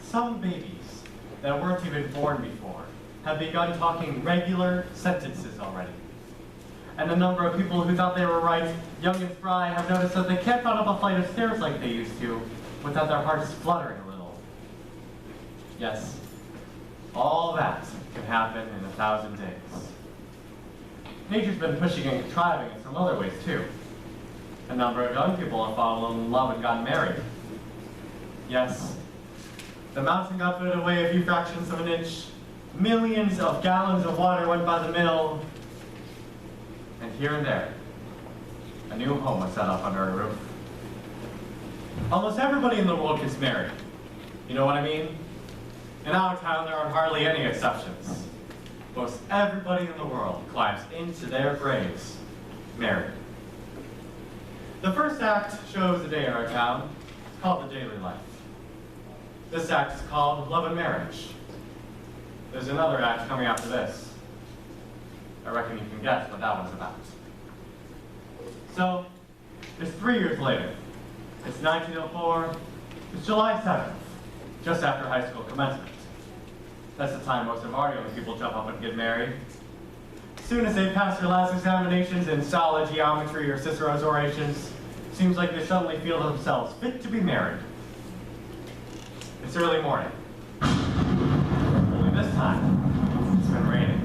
Some babies that weren't even born before have begun talking regular sentences already. And a number of people who thought they were right, young and spry, have noticed that they can't run up a flight of stairs like they used to without their hearts fluttering a little. Yes, all that can happen in 1,000 days. Nature's been pushing and contriving in some other ways too. A number of young people have fallen in love and gotten married. Yes, the mountain got put away a few fractions of an inch, millions of gallons of water went by the mill, and here and there, a new home was set up under a roof. Almost everybody in the world gets married. You know what I mean? In our town, there are hardly any exceptions. Most everybody in the world climbs into their graves married. The first act shows the day in our town. It's called The Daily Life. This act is called Love and Marriage. There's another act coming after this. I reckon you can guess what that one's about. So, it's 3 years later. It's 1904. It's July 7th, just after high school commencement. That's the time most of our young people jump up and get married. As soon as they pass their last examinations in solid geometry or Cicero's orations, seems like they suddenly feel themselves fit to be married. It's early morning. Only this time, it's been raining.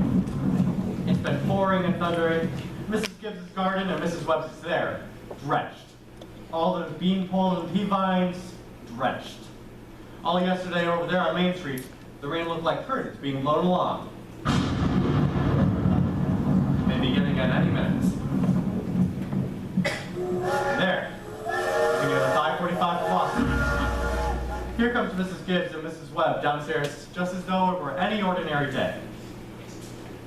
It's been pouring and thundering. Mrs. Gibbs's garden and Mrs. Webb's is there, drenched. All those bean poles and pea vines, drenched. All yesterday over there on Main Street, the rain looked like curtains being blown along. Maybe beginning at any minute. There, looking at the 545 of Boston. Here comes Mrs. Gibbs and Mrs. Webb downstairs, just as though it were any ordinary day.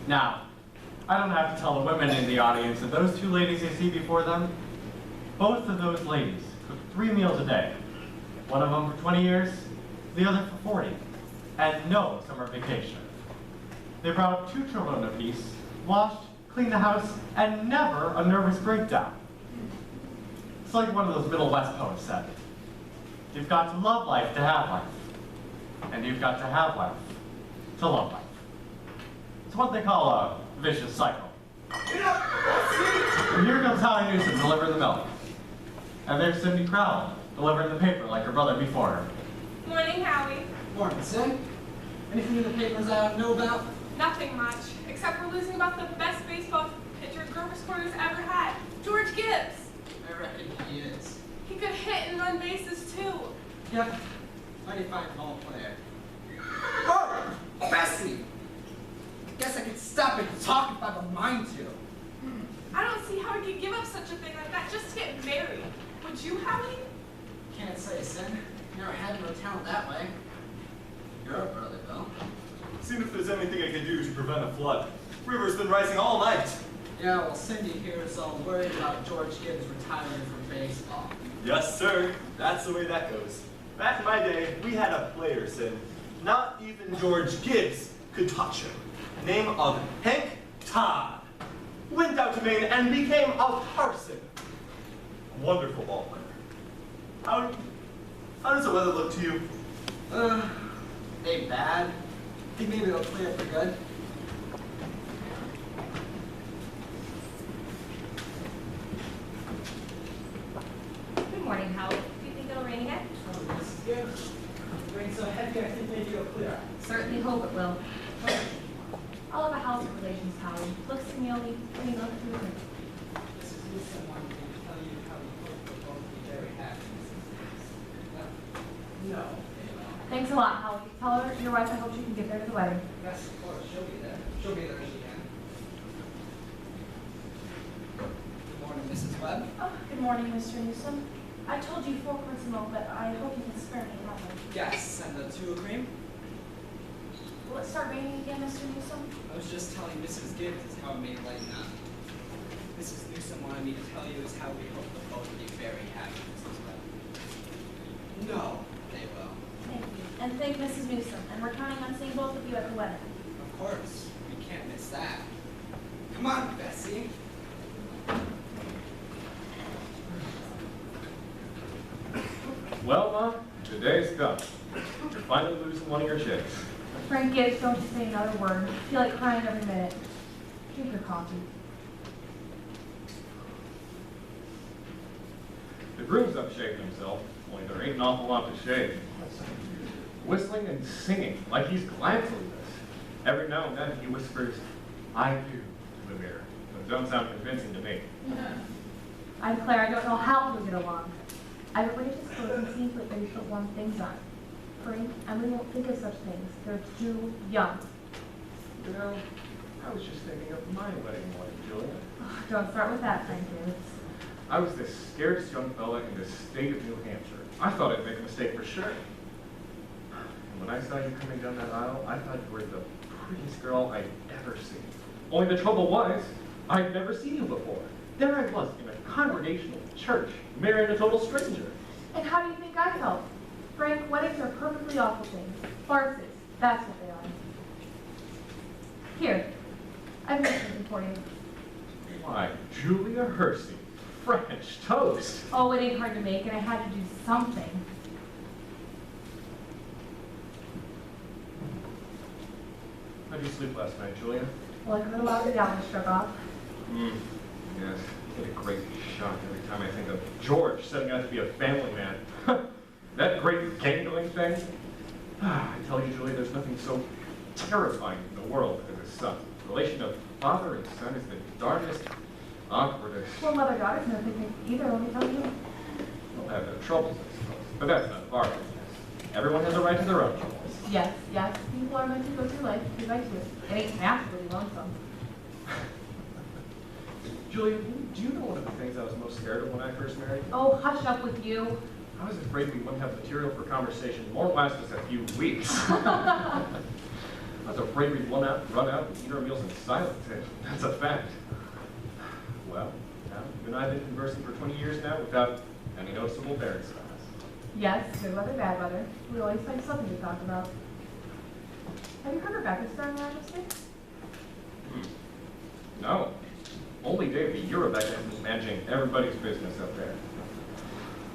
Now, I don't have to tell the women in the audience that those two ladies you see before them, both of those ladies cook 3 meals a day. One of them for 20 years, the other for 40, and no summer vacation. They brought up 2 children apiece, washed, cleaned the house, and never a nervous breakdown. It's like one of those Middle West poets said. You've got to love life to have life, and you've got to have life to love life. It's what they call a vicious cycle. And here comes Howie Newsom delivering the milk. And there's Cindy Crowell delivering the paper like her brother before her. Morning, Howie. Morning, Sid. Anything in the papers I don't know about? Nothing much, except we're losing about the best baseball pitcher Grover's Quarters ever had, George Gibbs. I reckon he is. He could hit and run bases, too. Yep. Mighty fine ball player. Oh! Bessie! Guess I could stop it talking if I have a mind to. I don't see how he could give up such a thing like that just to get married. Would you, Howie? Can't say, Sid. Never had no talent that way. You're a brother, though. Seeing if there's anything I can do to prevent a flood. River's been rising all night. Yeah, well, Cindy here is all worried about George Gibbs retiring from baseball. Yes, sir. That's the way that goes. Back in my day, we had a player, Sid. Not even George Gibbs could touch him. Name of Hank Todd. Went out to Maine and became a parson. Wonderful ball player. How does the weather look to you? Ain't bad. Think maybe it'll clear for good. Good morning, Howie. Do you think it'll rain again? Oh, this is good. Rain so heavy, I think maybe it'll clear. Certainly hope it will. I'll have a house of relations, Howie. Looks to me only when you look through the window. This is with someone who can tell you how we hope we'll both be very happy. No, they won't. Thanks a lot, Howie. Tell her your wife I hope she can get there to the wedding. Yes, of course, she'll be there. She'll be there when she can. Good morning, Mrs. Webb. Oh, good morning, Mr. Newsom. I told you 4 quarts of milk, but I hope you can spare me that one. Yes, and the 2 cream. Will it start raining again, Mr. Newsom? I was just telling Mrs. Gibbs is how it made lighten up. Mrs. Newsom wanted me to tell you is how we hope the both will be very happy, Mrs. Webb. No, they will. Thank you. And thank Mrs. Newsom. And we're counting on seeing both of you at the wedding. Of course, we can't miss that. Come on, Bessie. Well, Mom, today's done. You're finally losing one of your chicks. Frank Gibbs, don't you say another word. I feel like crying every minute. Drink your coffee. The groom's up shaving himself, only there ain't an awful lot to shave. Whistling and singing, like he's glad to leave us. Every now and then he whispers, "I do," to the mirror, but it don't sound convincing to me. I declare I don't know how we'll get along. I've arranged to close and see what they should warm things on. Frank, Emily won't think of such things. They're too young. You know, I was just thinking of my wedding morning, Julia. Oh, don't start with that, Frank Gibbs. I was the scaredest young fella in the state of New Hampshire. I thought I'd make a mistake for sure. And when I saw you coming down that aisle, I thought you were the prettiest girl I'd ever seen. Only the trouble was, I'd never seen you before. There I was in a congregational church, marrying a total stranger. And how do you think I felt? Frank, weddings are perfectly awful things. Farces. That's what they are. Here. I've made something for you. Why, Julia Hersey, French toast. Oh, it ain't hard to make, and I had to do something. How'd you sleep last night, Julia? Well, I could allow the gallon struck off. Yes, I get a great shock every time I think of George setting out to be a family man. That great gangling thing. I tell you, Julia, there's nothing so terrifying in the world as a son. The relation of father and son is the darkest, awkwardest. Well, mother-daughter's no picnic either, let me tell you. They'll have their troubles, I suppose. But that's not our business. Everyone has a right to their own troubles. Yes, yes, people are meant to go through life as they like to. It ain't naturally lonesome. Julia, do you know one of the things I was most scared of when I first married you? Oh, hush up with you. I was afraid we wouldn't have material for conversation. Won't last us a few weeks. I was afraid we'd run out and eat our meals in silence. That's a fact. Well, you and I have been conversing for 20 years now without any noticeable bearing signs. Yes, good weather, bad weather. We always find something to talk about. Have you heard Rebecca's starting Rochester? No. Only day of the year Rebecca has been managing everybody's business up there.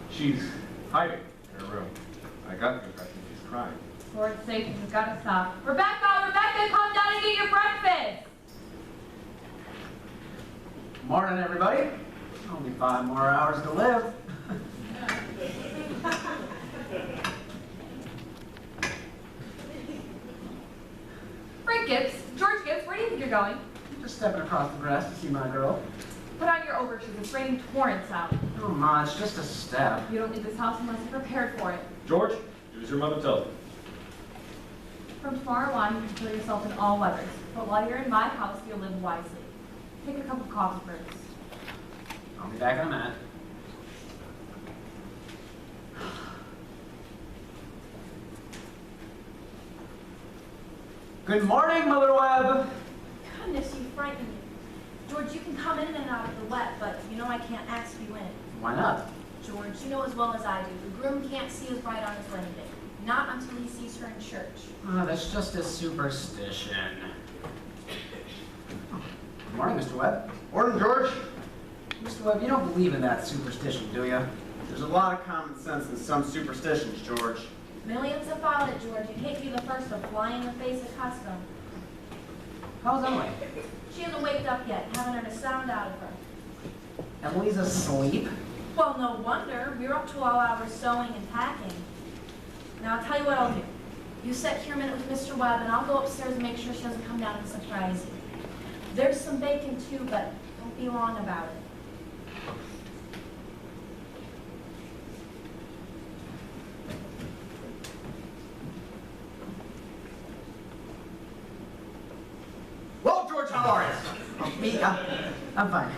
She's hiding in her room. I got the impression she's crying. For Lord's sake, this has got to stop. Rebecca, Rebecca, come down and get your breakfast! Morning, everybody. Only 5 more hours to live. Frank Gibbs, George Gibbs, where do you think you're going? Just stepping across the grass to see my girl. Put on your overshoes. It's raining torrents out. Oh, Ma, it's just a step. You don't leave this house unless you're prepared for it. George, do as your mother tells you. From tomorrow on, you can kill yourself in all weathers. But while you're in my house, you'll live wisely. Take a cup of coffee first. I'll be back in a minute. Good morning, Mother Webb. Goodness, you frighten me. George, you can come in and out of the wet, but you know I can't ask you in. Why not? George, you know as well as I do, the groom can't see his bride on his wedding day. Not until he sees her in church. Oh, that's just a superstition. Good morning, Mr. Webb. Morning, George. Mr. Webb, you don't believe in that superstition, do you? There's a lot of common sense in some superstitions, George. Millions have followed it, George. You'd hate to be the first to fly in the face of custom. How's Emily? She hasn't waked up yet. Haven't heard a sound out of her. Emily's asleep? Well, no wonder. We were up to all hours sewing and packing. Now, I'll tell you what I'll do. You sit here a minute with Mr. Webb, and I'll go upstairs and make sure she doesn't come down and surprise you. There's some bacon, too, but don't be long about it. Well, George, how are you? Oh, me? I'm fine.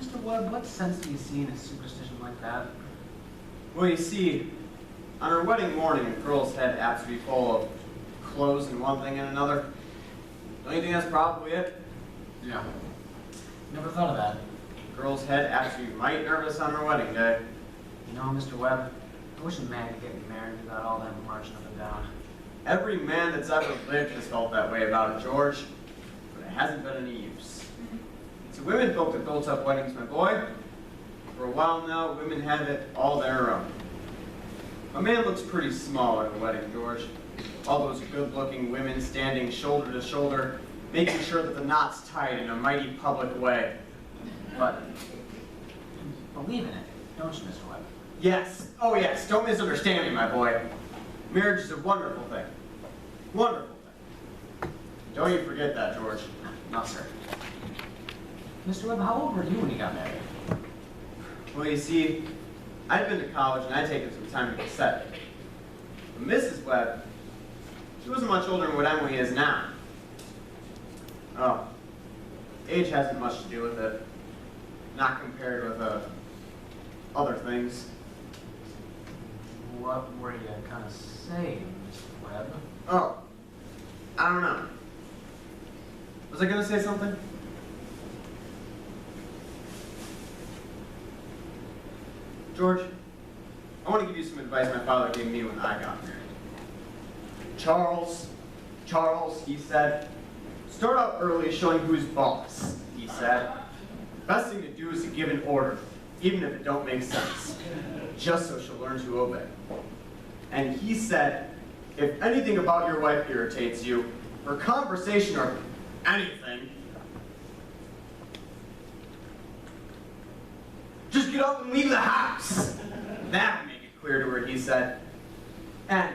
Mr. Webb, what sense do you see in a superstition like that? Well, you see, on her wedding morning, a girl's head apt to be full of clothes and one thing and another. Don't you think that's probably it? Yeah. Never thought of that. A girl's head apt to be mighty nervous on her wedding day. You know, Mr. Webb, I wish a man could get married without all that marching up and down. Every man that's ever lived has felt that way about it, George. But it hasn't been any use. See, women folk that built up weddings, my boy. For a while now, women have it all their own. A man looks pretty small at a wedding, George. All those good-looking women standing shoulder to shoulder, making sure that the knot's tied in a mighty public way. But you believe in it, don't you, Mr. Webb? Yes, oh yes, don't misunderstand me, my boy. Marriage is a wonderful thing. Wonderful thing. Don't you forget that, George. No, sir. Mr. Webb, how old were you when you got married? Well, you see, I'd been to college and I'd taken some time to get set. But Mrs. Webb, she wasn't much older than what Emily is now. Oh, age hasn't much to do with it. Not compared with other things. What were you gonna say, Mr. Webb? Oh, I don't know. Was I gonna say something? George, I want to give you some advice my father gave me when I got married. Charles, he said, start out early showing who's boss, he said. Best thing to do is to give an order, even if it don't make sense, just so she'll learn to obey. And he said, if anything about your wife irritates you, or conversation or anything, just get up and leave the house. That'll make it clear to her, he said. And,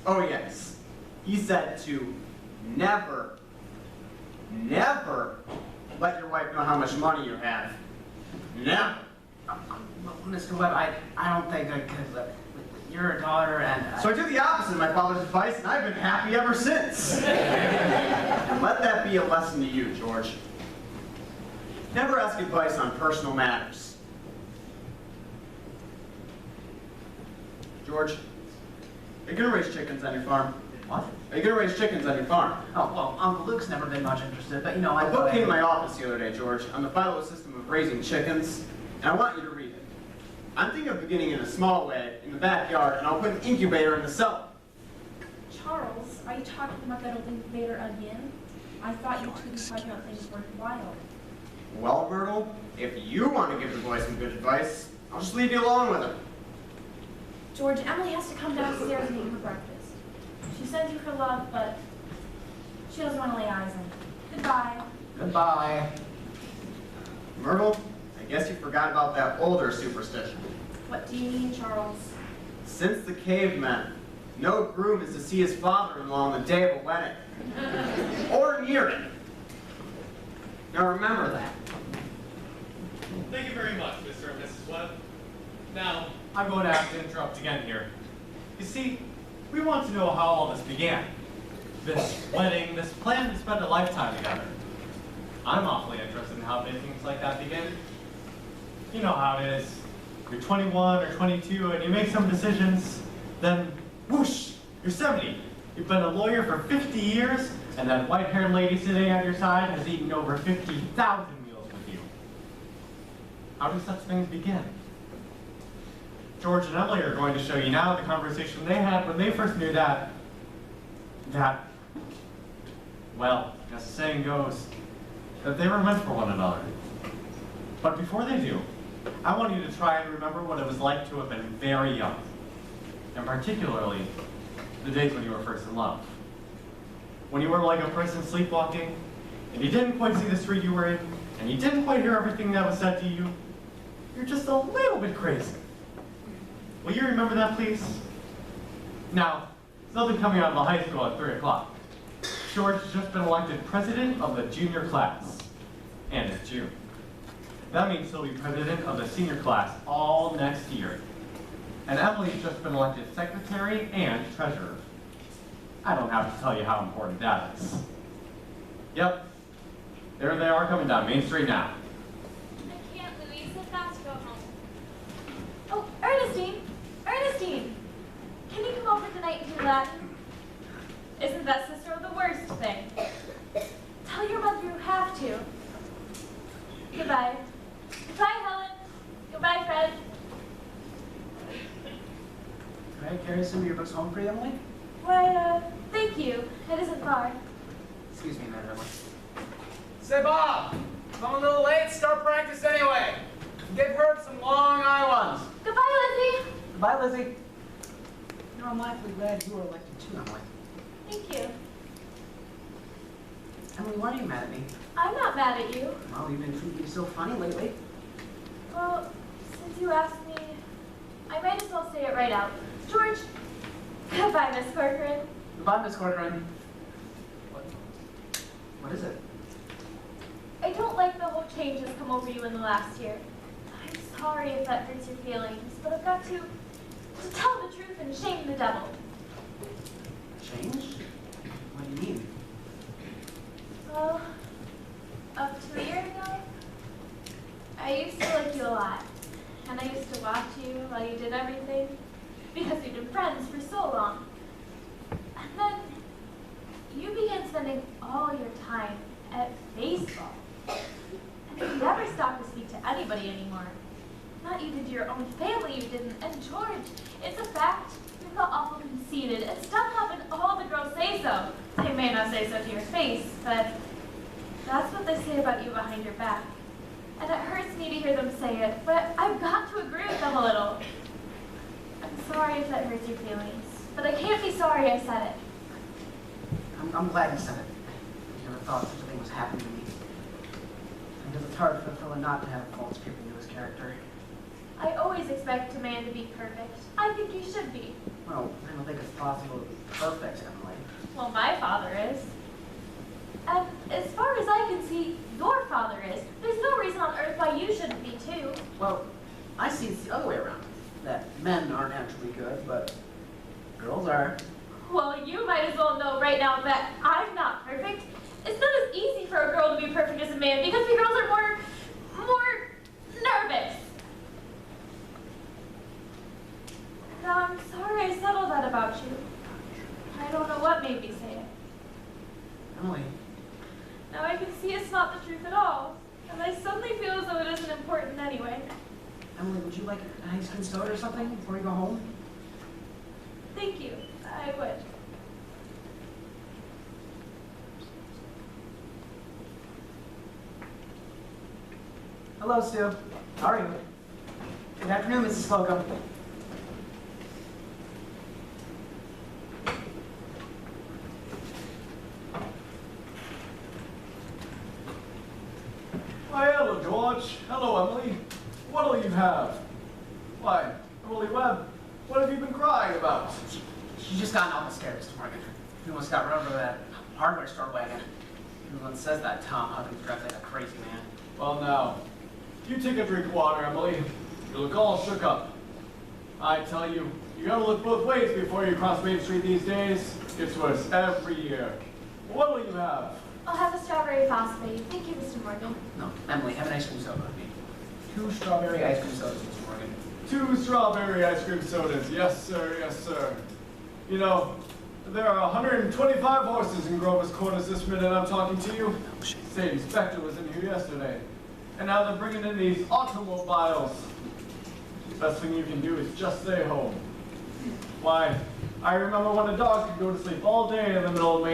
oh yes, he said to never let your wife know how much money you have. Never. Mr. Webb, I don't think I could. You're a daughter and So I did the opposite of my father's advice, and I've been happy ever since. And let that be a lesson to you, George. Never ask advice on personal matters. George, are you gonna raise chickens on your farm? What? Are you gonna raise chickens on your farm? Oh, well, Uncle Luke's never been much interested, but you know, A book came to my office the other day, George, on the vital system of raising chickens, and I want you to read it. I'm thinking of beginning in a small way, in the backyard, and I'll put an incubator in the cellar. Charles, are you talking about that old incubator again? I thought you two were talking about things worthwhile. Well, Myrtle, if you want to give the boy some good advice, I'll just leave you alone with it. George, Emily has to come downstairs and eat her breakfast. She sends you her love, but she doesn't want to lay eyes on you. Goodbye. Goodbye. Myrtle, I guess you forgot about that older superstition. What do you mean, Charles? Since the cavemen, no groom is to see his father-in-law on the day of a wedding. Or near it. Now remember that. Thank you very much, Mr. and Mrs. Webb. Now, I'm going to have to interrupt again here. You see, we want to know how all this began. This wedding, this plan to spend a lifetime together. I'm awfully interested in how big things like that begin. You know how it is. You're 21 or 22 and you make some decisions, then whoosh, you're 70. You've been a lawyer for 50 years, and that white-haired lady sitting at your side has eaten over 50,000 meals with you. How do such things begin? George and Emily are going to show you now the conversation they had when they first knew that, well, as the saying goes, that they were meant for one another. But before they do, I want you to try and remember what it was like to have been very young, and particularly the days when you were first in love. When you were like a person sleepwalking, and you didn't quite see the street you were in, and you didn't quite hear everything that was said to you. You're just a little bit crazy. Will you remember that, please? Now, something coming out of the high school at 3 o'clock. George has just been elected president of the junior class, and it's June. That means he'll be president of the senior class all next year. And Emily's just been elected secretary and treasurer. I don't have to tell you how important that is. Yep, there they are coming down Main Street now. I can't, Louise. I've got to go home. Oh, Ernestine! Ernestine! Can you come over tonight and do Latin? Isn't that sister the worst thing? Tell your mother you have to. Goodbye. Goodbye, Helen. Goodbye, Fred. Can I carry some of your books home for you, Emily? Why, thank you. It isn't far. Excuse me, Madam Emily. Say, Bob, I'm a little late. Start practice anyway. Give her some Long Islands. Goodbye, Lizzie. Goodbye, Lizzie. I'm awfully glad you were elected too, Emily. Thank you. Emily, why are you mad at me? I'm not mad at you. Well, you've been treating me so funny lately. Well, since you asked me, I might as well say it right out. George, goodbye, Miss Corcoran. Goodbye, Miss Corcoran. What is it? I don't like the whole change that's come over you in the last year. I'm sorry if that hurts your feelings, but I've got to tell the truth and shame the devil. Change? What do you mean? Well, up to a year ago, I used to like you a lot. And I used to watch you while you did everything, because we'd been friends for so long. And then you began spending all your time at baseball. And you never stopped to speak to anybody anymore. Not even to your own family you didn't. And George, it's a fact, you got awful conceited and stuck up and all the girls say so. They may not say so to your face, but that's what they say about you behind your back. And it hurts me to hear them say it, but I've got to agree with them a little. I'm sorry if that hurts your feelings, but I can't be sorry I said it. I'm glad you said it. I never thought such a thing was happening to me. Because it's hard for a fellow not to have faults creeping into his character. I always expect a man to be perfect. I think you should be. Well, I don't think it's possible to be perfect, Emily. Well, my father is. And as far as I can see, your father is. There's no reason on earth why you shouldn't be too. Well, I see it's the other way around. That men are naturally good, but girls are. Well, you might as well know right now that I'm not perfect. It's not as easy for a girl to be perfect as a man because we girls are more nervous. Now, I'm sorry I said all that about you. I don't know what made me say it. Emily, Now I can see it's not the truth at all, and I suddenly feel as though it isn't important anyway. Emily, would you like an ice cream soda or something before you go home? Thank you. I would. Hello, Stu. How are you? Good afternoon, Mrs. Slocum. Why, hello, George. Hello, Emily. What'll you have? Why, Emily Webb, what have you been crying about? She's just gotten awful scared, Mr. Morgan. He almost got run over that hardware store wagon. Everyone says that Tom Huggins drives like a crazy man. Well, now, you take a drink of water, Emily. You look all shook up. I tell you, you gotta look both ways before you cross Main Street these days. Gets worse every year. What'll you have? I'll have a strawberry phosphate. Thank you, Mr. Morgan. No, Emily, have an ice cream soda with me. 2 strawberry ice cream sodas, Mr. Morgan. 2 strawberry ice cream sodas. Yes, sir. Yes, sir. You know, there are 125 horses in Grover's Corners this minute I'm talking to you. Sadie Spector was in here yesterday. And now they're bringing in these automobiles. Best thing you can do is just stay home. Why, I remember when a dog could go to sleep all day in the middle of Main